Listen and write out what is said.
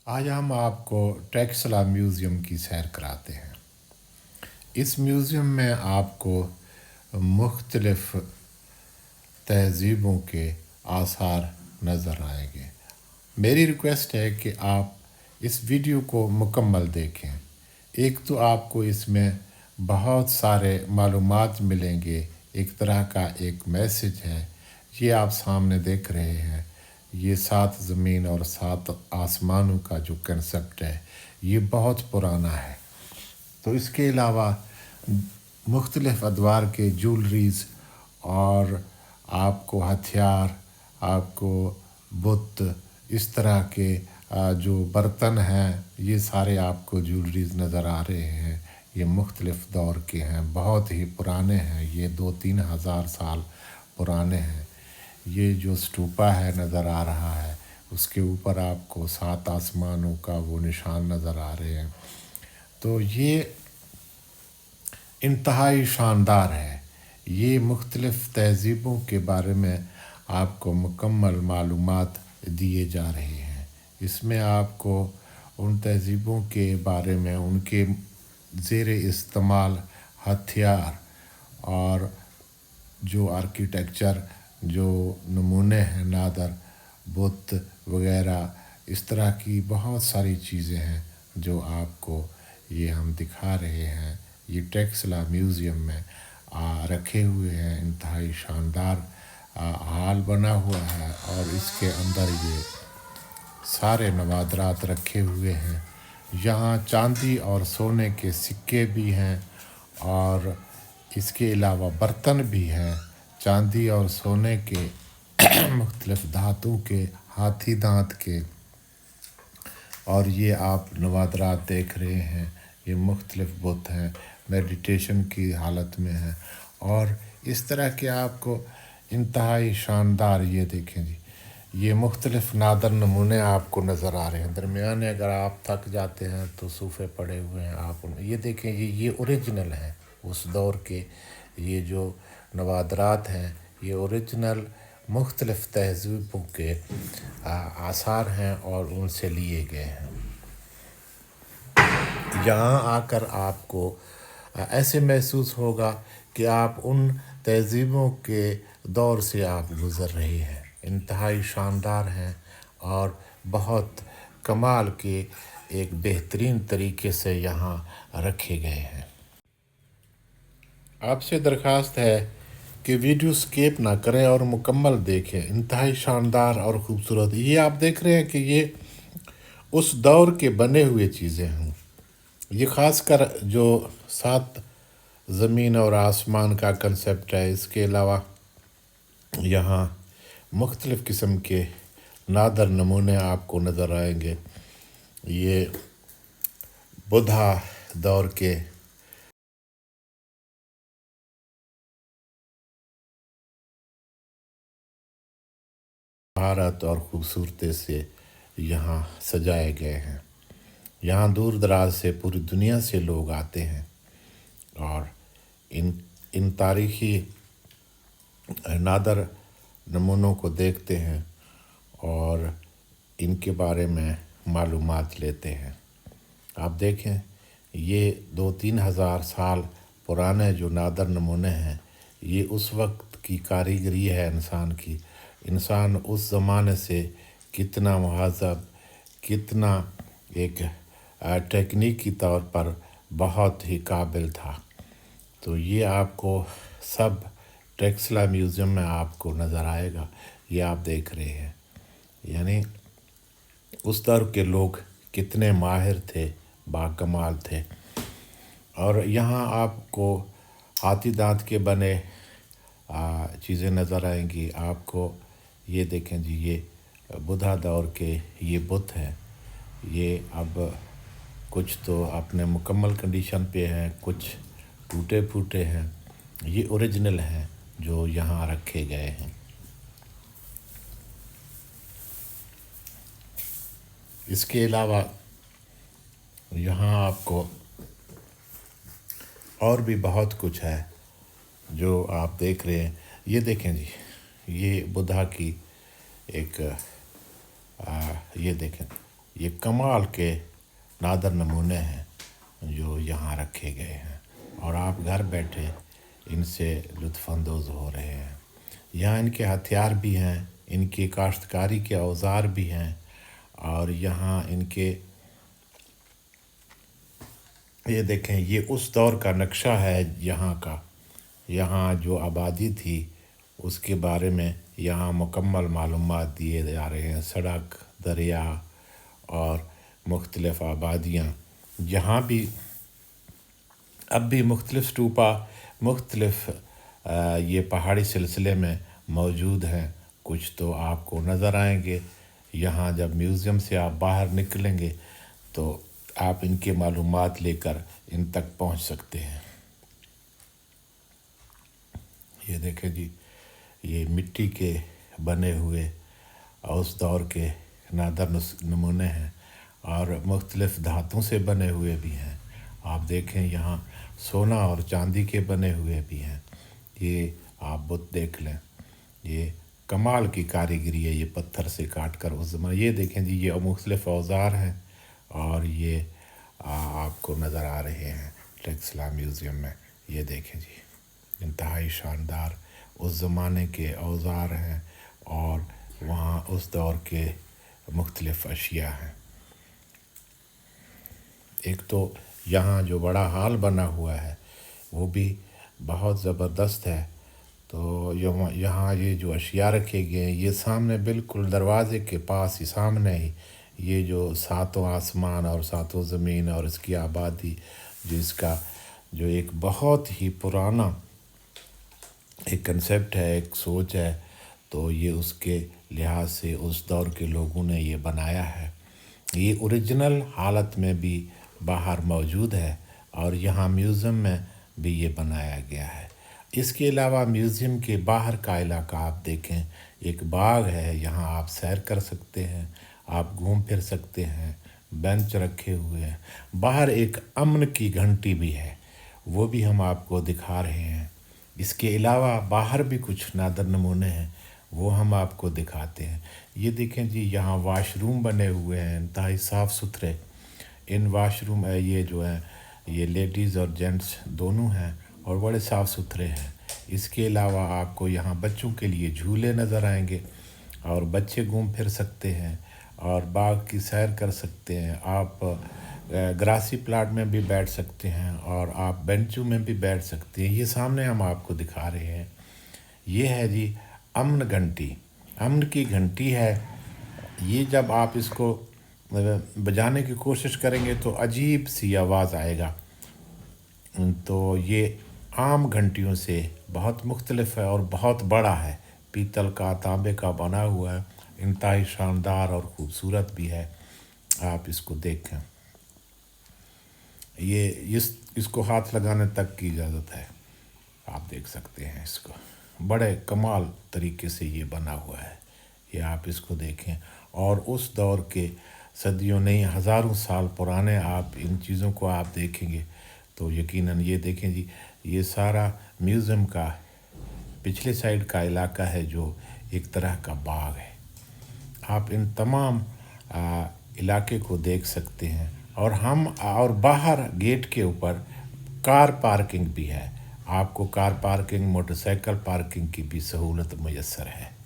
आज हम आपको टेक्सला म्यूज़ियम की सैर कराते हैं। इस म्यूज़ियम में आपको मुख्तलिफ़ तहज़ीबों के आसार नज़र आएंगे। मेरी रिक्वेस्ट है कि आप इस वीडियो को मुकम्मल देखें। एक तो आपको इसमें बहुत सारे मालूमात मिलेंगे, एक तरह का एक मैसेज है। ये आप सामने देख रहे हैं, ये 7 ज़मीन और 7 आसमानों का जो कंसेप्ट है, ये बहुत पुराना है। तो इसके अलावा मुख्तलिफ़ अदवार के ज्वेलरीज़ और आपको हथियार, आपको बुत, इस तरह के जो बर्तन हैं, ये सारे आपको ज्वेलरीज़ नज़र आ रहे हैं। ये मुख्तलिफ़ दौर के हैं, बहुत ही पुराने हैं, ये 2-3 हज़ार साल पुराने हैं। ये जो स्तूपा है नज़र आ रहा है, उसके ऊपर आपको 7 आसमानों का वो निशान नज़र आ रहे हैं। तो ये इंतहाई शानदार है। ये मुख्तलिफ़ तहज़ीबों के बारे में आपको मुकम्मल मालूमात दिए जा रहे हैं। इसमें आपको उन तहज़ीबों के बारे में, उनके ज़ेर इस्तेमाल हथियार और जो आर्किटेक्चर, जो नमूने हैं, नादर बुत वग़ैरह, इस तरह की बहुत सारी चीज़ें हैं जो आपको ये हम दिखा रहे हैं। ये टेक्सला म्यूज़ियम में रखे हुए हैं। इंतहाई शानदार हाल बना हुआ है और इसके अंदर ये सारे नवादरात रखे हुए हैं। यहाँ चांदी और सोने के सिक्के भी हैं और इसके अलावा बर्तन भी हैं, चांदी और सोने के मुख्तलिफ़ धातु के, हाथी दांत के। और ये आप नवादरात देख रहे हैं, ये मुख्तलिफ़ बुत हैं, मेडिटेशन की हालत में हैं और इस तरह के आपको इंतहाई शानदार, ये देखें जी, ये मुख्तलिफ़ नादर नमूने आपको नज़र आ रहे हैं। दरमियान में अगर आप थक जाते हैं तो सोफ़े पड़े हुए हैं, आप ये देखें, ये ओरिजिनल हैं उस दौर के। ये जो नवादरात हैं, ये ओरिजिनल मुख्तलिफ़ तहज़ीबों के आसार हैं और उनसे लिए गए हैं। यहाँ आकर आपको ऐसे महसूस होगा कि आप उन तहज़ीबों के दौर से आप गुज़र रहे हैं। इंतहाई शानदार हैं और बहुत कमाल के एक बेहतरीन तरीके से यहाँ रखे गए हैं। आपसे दरख्वास्त है कि वीडियो स्किप ना करें और मुकम्मल देखें। इंतहाई शानदार और ख़ूबसूरत ये आप देख रहे हैं कि ये उस दौर के बने हुए चीज़ें हैं। ये ख़ासकर जो 7 ज़मीन और आसमान का कंसेप्ट है, इसके अलावा यहाँ मुख्तलिफ़ किस्म के नादर नमूने आपको नज़र आएंगे। ये बुद्धा दौर के महारत और ख़ूबसूरती से यहाँ सजाए गए हैं। यहाँ दूर दराज से पूरी दुनिया से लोग आते हैं और इन तारीख़ी नादर नमूनों को देखते हैं और इनके बारे में मालूमात लेते हैं। आप देखें, ये 2-3 हज़ार साल पुराने जो नादर नमूने हैं, ये उस वक्त की कारीगरी है इंसान की। इंसान उस ज़माने से कितना मुहज़्ज़ब, कितना एक टेक्निकी तौर पर बहुत ही काबिल था। तो ये आपको सब टेक्सला म्यूज़ियम में आपको नज़र आएगा। ये आप देख रहे हैं, यानी उस दौर के लोग कितने माहिर थे, बाकमाल थे। और यहाँ आपको हाथी दांत के बने चीज़ें नज़र आएंगी। आपको ये देखें जी, ये बुद्धा दौर के ये बुत हैं। ये अब कुछ तो अपने मुकम्मल कंडीशन पे हैं, कुछ टूटे फूटे हैं। ये ओरिजिनल हैं जो यहाँ रखे गए हैं। इसके अलावा यहाँ आपको और भी बहुत कुछ है जो आप देख रहे हैं। ये देखें जी, ये बुद्धा की एक ये देखें, ये कमाल के नादर नमूने हैं जो यहाँ रखे गए हैं और आप घर बैठे इनसे लुत्फ़अंदोज़ हो रहे हैं। यहाँ इनके हथियार भी हैं, इनकी काश्तकारी के औज़ार भी हैं और यहाँ इनके ये देखें, ये उस दौर का नक्शा है यहाँ का। यहाँ जो आबादी थी उसके बारे में यहाँ मुकम्मल मालूमात दिए जा रहे हैं। सड़क, दरिया और मुख्तलिफ़ आबादियाँ यहाँ भी अब भी मुख्तलिफ़ स्टूपा मुख्तलिफ़ ये पहाड़ी सिलसिले में मौजूद हैं। कुछ तो आपको नज़र आएंगे। यहाँ जब म्यूज़ियम से आप बाहर निकलेंगे तो आप इनके मालूमात लेकर इन तक पहुँच सकते हैं। ये देखें जी, ये मिट्टी के बने हुए उस दौर के नादर नमूने हैं और मुख्तलिफ़ धातुओं से बने हुए भी हैं। आप देखें यहाँ सोना और चांदी के बने हुए भी हैं। ये आप बुत देख लें, ये कमाल की कारीगरी है। ये पत्थर से काट कर उस ज़माने, ये देखें जी, ये मुख्तलिफ़ औज़ार हैं और ये आपको नज़र आ रहे हैं टेक्सला म्यूज़ियम में। ये देखें जी, इंतहाई शानदार उस ज़माने के औज़ार हैं और वहाँ उस दौर के मुख्तलिफ़ अशिया हैं। एक तो यहाँ जो बड़ा हाल बना हुआ है वो भी बहुत ज़बरदस्त है। तो यहाँ ये जो अशिया रखे गए हैं, ये सामने बिल्कुल दरवाज़े के पास ही सामने ही ये जो सातों आसमान और सातों ज़मीन और इसकी आबादी, जो इसका जो एक बहुत ही पुराना एक कंसेप्ट है, एक सोच है, तो ये उसके लिहाज से उस दौर के लोगों ने ये बनाया है। ये ओरिजिनल हालत में भी बाहर मौजूद है और यहाँ म्यूज़ियम में भी ये बनाया गया है। इसके अलावा म्यूज़ियम के बाहर का इलाका आप देखें, एक बाग है, यहाँ आप सैर कर सकते हैं, आप घूम फिर सकते हैं, बेंच रखे हुए हैं। बाहर एक अमन की घंटी भी है, वो भी हम आपको दिखा रहे हैं। इसके अलावा बाहर भी कुछ नादर नमूने हैं, वो हम आपको दिखाते हैं। ये देखें जी, यहाँ वाशरूम बने हुए हैं इंतहाई साफ़ सुथरे। इन वाशरूम ये जो हैं ये लेडीज़ और जेंट्स दोनों हैं और बड़े साफ़ सुथरे हैं। इसके अलावा आपको यहाँ बच्चों के लिए झूले नज़र आएंगे और बच्चे घूम फिर सकते हैं और बाग की सैर कर सकते हैं। आप ग्रासी प्लाट में भी बैठ सकते हैं और आप बेंचों में भी बैठ सकते हैं। ये सामने हम आपको दिखा रहे हैं, ये है जी अमन घंटी। अमन की घंटी है ये। जब आप इसको बजाने की कोशिश करेंगे तो अजीब सी आवाज़ आएगा। तो ये आम घंटियों से बहुत मुख्तलिफ़ है और बहुत बड़ा है, पीतल का तांबे का बना हुआ है, इंतहाई शानदार और ख़ूबसूरत भी है। आप इसको देखें, ये इसको हाथ लगाने तक की इजाज़त है। आप देख सकते हैं इसको, बड़े कमाल तरीके से ये बना हुआ है। ये आप इसको देखें और उस दौर के सदियों नहीं हज़ारों साल पुराने आप इन चीज़ों को आप देखेंगे तो यकीनन ये देखें जी, ये सारा म्यूज़ियम का पिछले साइड का इलाका है जो एक तरह का बाग है। आप इन तमाम इलाके को देख सकते हैं और बाहर गेट के ऊपर कार पार्किंग भी है। आपको कार पार्किंग, मोटरसाइकिल पार्किंग की भी सहूलत मुयस्सर है।